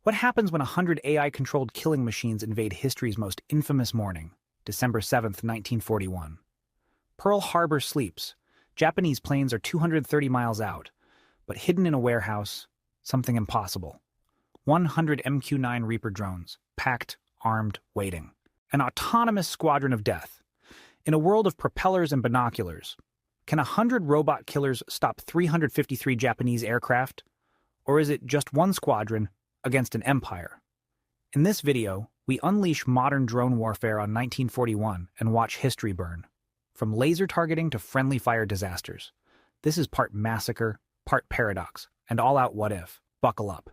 What happens when 100 AI-controlled killing machines invade history's most infamous morning, December 7th, 1941? Pearl Harbor sleeps. Japanese planes are 230 miles out, but hidden in a warehouse, something impossible. 100 MQ-9 Reaper drones, packed, armed, waiting. An autonomous squadron of death. In a world of propellers and binoculars, can 100 robot killers stop 353 Japanese aircraft? Or is it just one squadron against an empire? In this video, we unleash modern drone warfare on 1941 and watch history burn. From laser targeting to friendly fire disasters. This is part massacre, part paradox, and all-out what-if. Buckle up.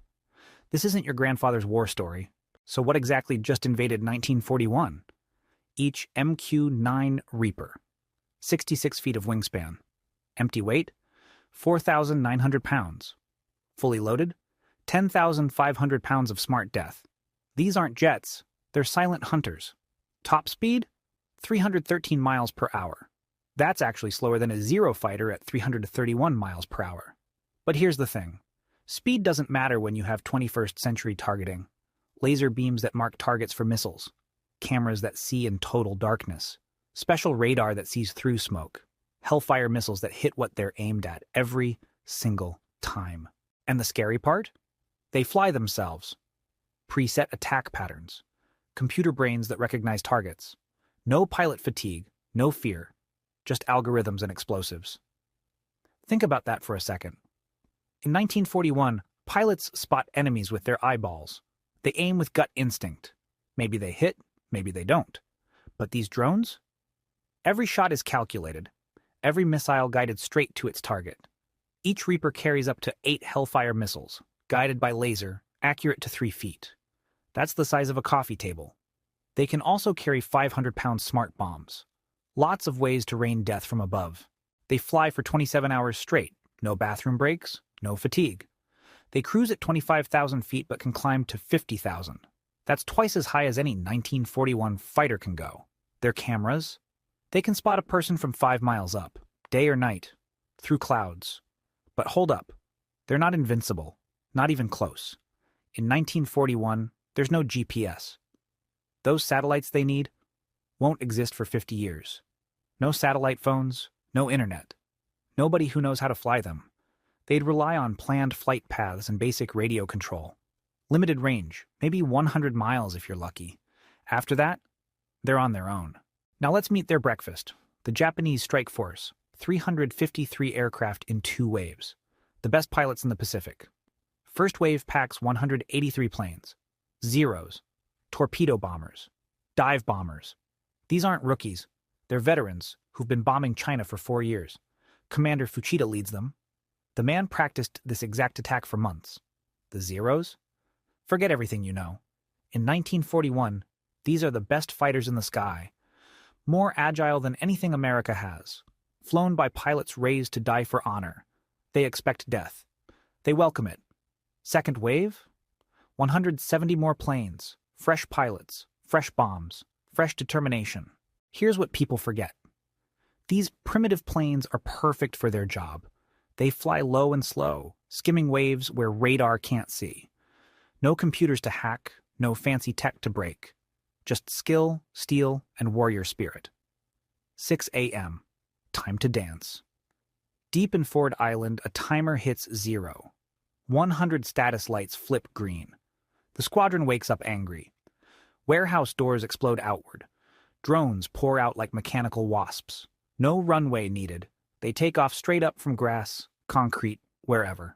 This isn't your grandfather's war story. So what exactly just invaded 1941? Each MQ-9 Reaper. 66 feet of wingspan. Empty weight? 4,900 pounds. Fully loaded? 10,500 pounds of smart death. These aren't jets, they're silent hunters. Top speed? 313 miles per hour. That's actually slower than a Zero fighter at 331 miles per hour. But here's the thing. Speed doesn't matter when you have 21st century targeting. Laser beams that mark targets for missiles. Cameras that see in total darkness. Special radar that sees through smoke. Hellfire missiles that hit what they're aimed at every single time. And the scary part? They fly themselves. Preset attack patterns. Computer brains that recognize targets. No pilot fatigue, no fear, just algorithms and explosives. Think about that for a second. In 1941, pilots spot enemies with their eyeballs. They aim with gut instinct. Maybe they hit, maybe they don't. But these drones? Every shot is calculated. Every missile guided straight to its target. Each Reaper carries up to 8 Hellfire missiles, guided by laser, accurate to 3 feet. That's the size of a coffee table. They can also carry 500-pound smart bombs. Lots of ways to rain death from above. They fly for 27 hours straight. No bathroom breaks, no fatigue. They cruise at 25,000 feet but can climb to 50,000. That's twice as high as any 1941 fighter can go. Their cameras? They can spot a person from 5 miles up, day or night, through clouds. But hold up. They're not invincible. Not even close. In 1941, there's no GPS. Those satellites they need won't exist for 50 years. No satellite phones, no internet. Nobody who knows how to fly them. They'd rely on planned flight paths and basic radio control. Limited range, maybe 100 miles if you're lucky. After that, they're on their own. Now let's meet their breakfast. The Japanese Strike Force, 353 aircraft in 2 waves. The best pilots in the Pacific. First wave packs 183 planes. Zeros. Torpedo bombers. Dive bombers. These aren't rookies. They're veterans who've been bombing China for 4 years. Commander Fuchida leads them. The man practiced this exact attack for months. The Zeros? Forget everything you know. In 1941, these are the best fighters in the sky. More agile than anything America has. Flown by pilots raised to die for honor. They expect death. They welcome it. Second wave? 170 more planes. Fresh pilots. Fresh bombs. Fresh determination. Here's what people forget. These primitive planes are perfect for their job. They fly low and slow, skimming waves where radar can't see. No computers to hack, no fancy tech to break. Just skill, steel, and warrior spirit. 6 a.m. Time to dance. Deep in Ford Island, a timer hits 0. 100 status lights flip green. The squadron wakes up angry. Warehouse doors explode outward. Drones pour out like mechanical wasps. No runway needed. They take off straight up from grass, concrete, wherever.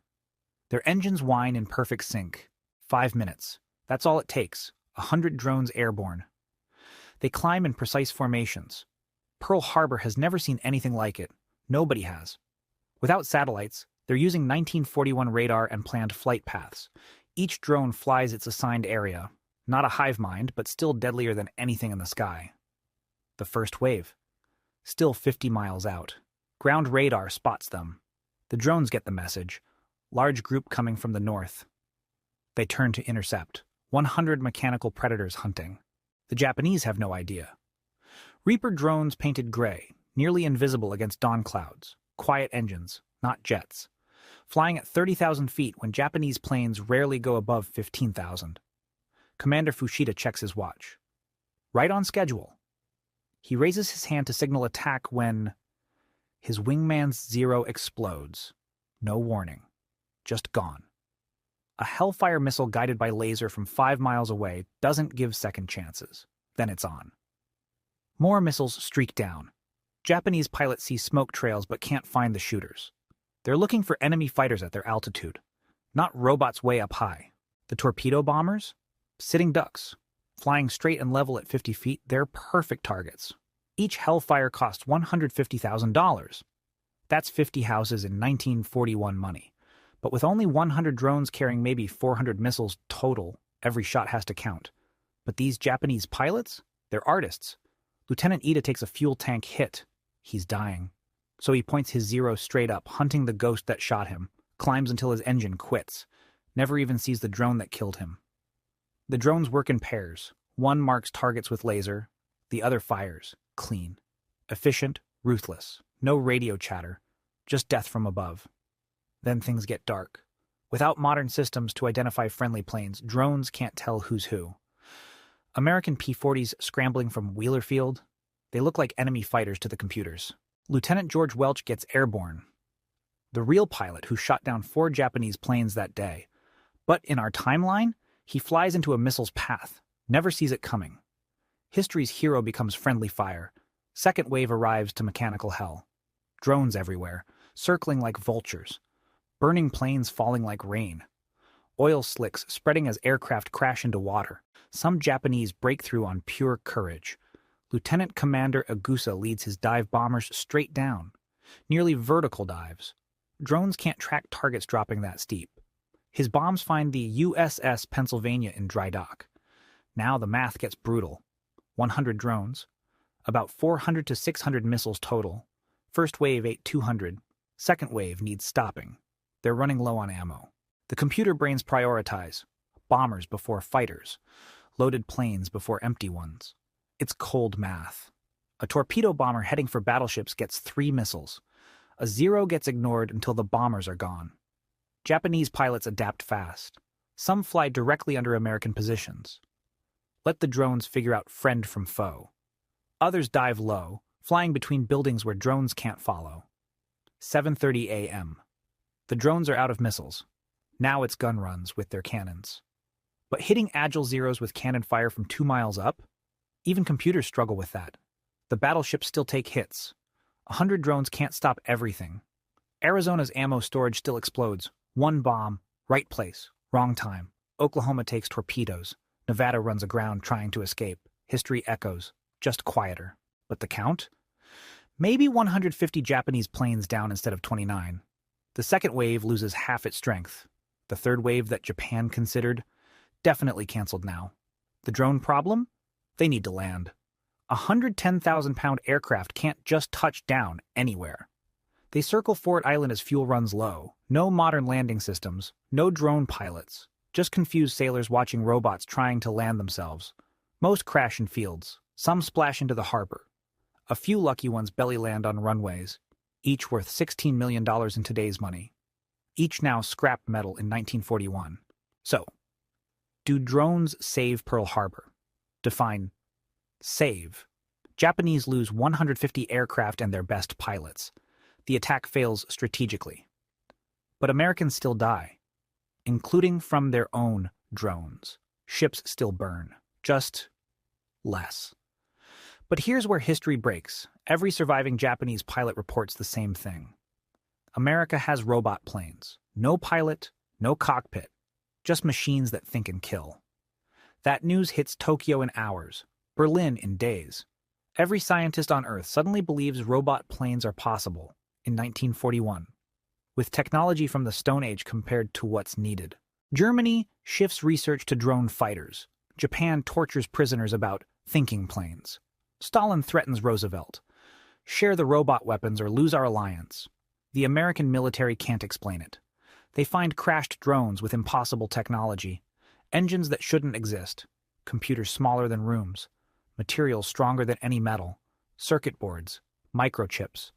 Their engines whine in perfect sync. 5 minutes. That's all it takes. 100 drones airborne. They climb in precise formations. Pearl Harbor has never seen anything like it. Nobody has. Without satellites, they're using 1941 radar and planned flight paths. Each drone flies its assigned area. Not a hive mind, but still deadlier than anything in the sky. The first wave. Still 50 miles out. Ground radar spots them. The drones get the message. Large group coming from the north. They turn to intercept. 100 mechanical predators hunting. The Japanese have no idea. Reaper drones painted gray, nearly invisible against dawn clouds. Quiet engines, not jets. flying at 30,000 feet when Japanese planes rarely go above 15,000. Commander Fuchida checks his watch. Right on schedule. He raises his hand to signal attack when his wingman's Zero explodes. No warning. Just gone. A Hellfire missile guided by laser from 5 miles away doesn't give second chances. Then it's on. More missiles streak down. Japanese pilots see smoke trails but can't find the shooters. They're looking for enemy fighters at their altitude, not robots way up high. The torpedo bombers? Sitting ducks. Flying straight and level at 50 feet, they're perfect targets. Each Hellfire cost $150,000. That's 50 houses in 1941 money. But with only 100 drones carrying maybe 400 missiles total, every shot has to count. But these Japanese pilots? They're artists. Lieutenant Ida takes a fuel tank hit. He's dying. So he points his Zero straight up, hunting the ghost that shot him, climbs until his engine quits, never even sees the drone that killed him. The drones work in pairs. One marks targets with laser, the other fires, clean. Efficient, ruthless, no radio chatter, just death from above. Then things get dark. Without modern systems to identify friendly planes, drones can't tell who's who. American P-40s scrambling from Wheeler Field, they look like enemy fighters to the computers. Lieutenant George Welch gets airborne. The real pilot who shot down 4 Japanese planes that day. But in our timeline, he flies into a missile's path, never sees it coming. History's hero becomes friendly fire. Second wave arrives to mechanical hell. Drones everywhere, circling like vultures. Burning planes falling like rain. Oil slicks spreading as aircraft crash into water. Some Japanese break through on pure courage. Lieutenant Commander Agusa leads his dive bombers straight down. Nearly vertical dives. Drones can't track targets dropping that steep. His bombs find the USS Pennsylvania in dry dock. Now the math gets brutal. 100 drones. About 400 to 600 missiles total. First wave ate 200. Second wave needs stopping. They're running low on ammo. The computer brains prioritize. Bombers before fighters. Loaded planes before empty ones. It's cold math. A torpedo bomber heading for battleships gets 3 missiles. A Zero gets ignored until the bombers are gone. Japanese pilots adapt fast. Some fly directly under American positions. Let the drones figure out friend from foe. Others dive low, flying between buildings where drones can't follow. 7:30 a.m. The drones are out of missiles. Now it's gun runs with their cannons. But hitting agile Zeros with cannon fire from 2 miles up? Even computers struggle with that. The battleships still take hits. 100 drones can't stop everything. Arizona's ammo storage still explodes. One bomb, right place, wrong time. Oklahoma takes torpedoes. Nevada runs aground trying to escape. History echoes, just quieter. But the count? Maybe 150 Japanese planes down instead of 29. The second wave loses half its strength. The third wave that Japan considered? Definitely canceled now. The drone problem? They need to land. A 110,000-pound aircraft can't just touch down anywhere. They circle Fort Island as fuel runs low. No modern landing systems, no drone pilots. Just confused sailors watching robots trying to land themselves. Most crash in fields. Some splash into the harbor. A few lucky ones belly land on runways, each worth $16 million in today's money. Each now scrap metal in 1941. So, do drones save Pearl Harbor? Define save. Japanese lose 150 aircraft and their best pilots. The attack fails strategically. But Americans still die, including from their own drones. Ships still burn, just less. But here's where history breaks. Every surviving Japanese pilot reports the same thing. America has robot planes. No pilot, no cockpit. Just machines that think and kill. That news hits Tokyo in hours, Berlin in days. Every scientist on Earth suddenly believes robot planes are possible in 1941, with technology from the Stone Age compared to what's needed. Germany shifts research to drone fighters. Japan tortures prisoners about thinking planes. Stalin threatens Roosevelt. Share the robot weapons or lose our alliance. The American military can't explain it. They find crashed drones with impossible technology, engines that shouldn't exist, computers smaller than rooms, materials stronger than any metal, circuit boards, microchips,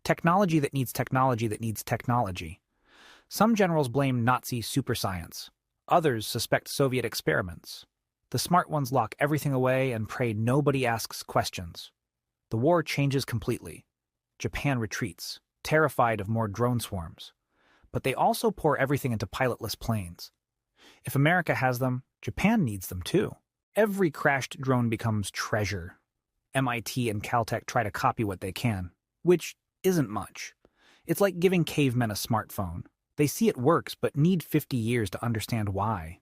technology that needs technology that needs technology. Some generals blame Nazi superscience. Others suspect Soviet experiments. The smart ones lock everything away and pray nobody asks questions. The war changes completely. Japan retreats, terrified of more drone swarms. But they also pour everything into pilotless planes. If America has them, Japan needs them too. Every crashed drone becomes treasure. MIT and Caltech try to copy what they can, which isn't much. It's like giving cavemen a smartphone. They see it works, but need 50 years to understand why.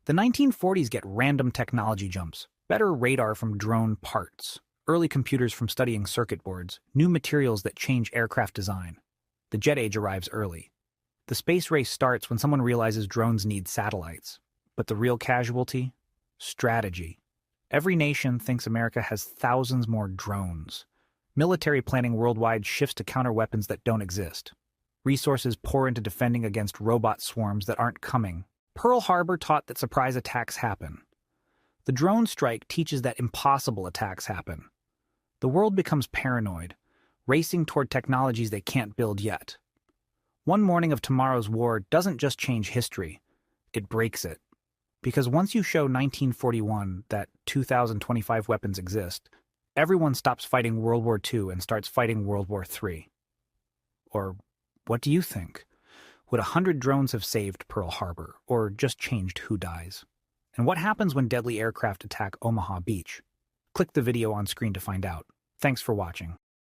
The 1940s get random technology jumps, better radar from drone parts, early computers from studying circuit boards, new materials that change aircraft design. The jet age arrives early. The space race starts when someone realizes drones need satellites. But the real casualty? Strategy. Every nation thinks America has thousands more drones. Military planning worldwide shifts to counter weapons that don't exist. Resources pour into defending against robot swarms that aren't coming. Pearl Harbor taught that surprise attacks happen. The drone strike teaches that impossible attacks happen. The world becomes paranoid, racing toward technologies they can't build yet. One morning of tomorrow's war doesn't just change history, it breaks it. Because once you show 1941 that 2025 weapons exist, everyone stops fighting World War II and starts fighting World War III. Or what do you think? Would 100 drones have saved Pearl Harbor, or just changed who dies? And what happens when deadly aircraft attack Omaha Beach? Click the video on screen to find out. Thanks for watching.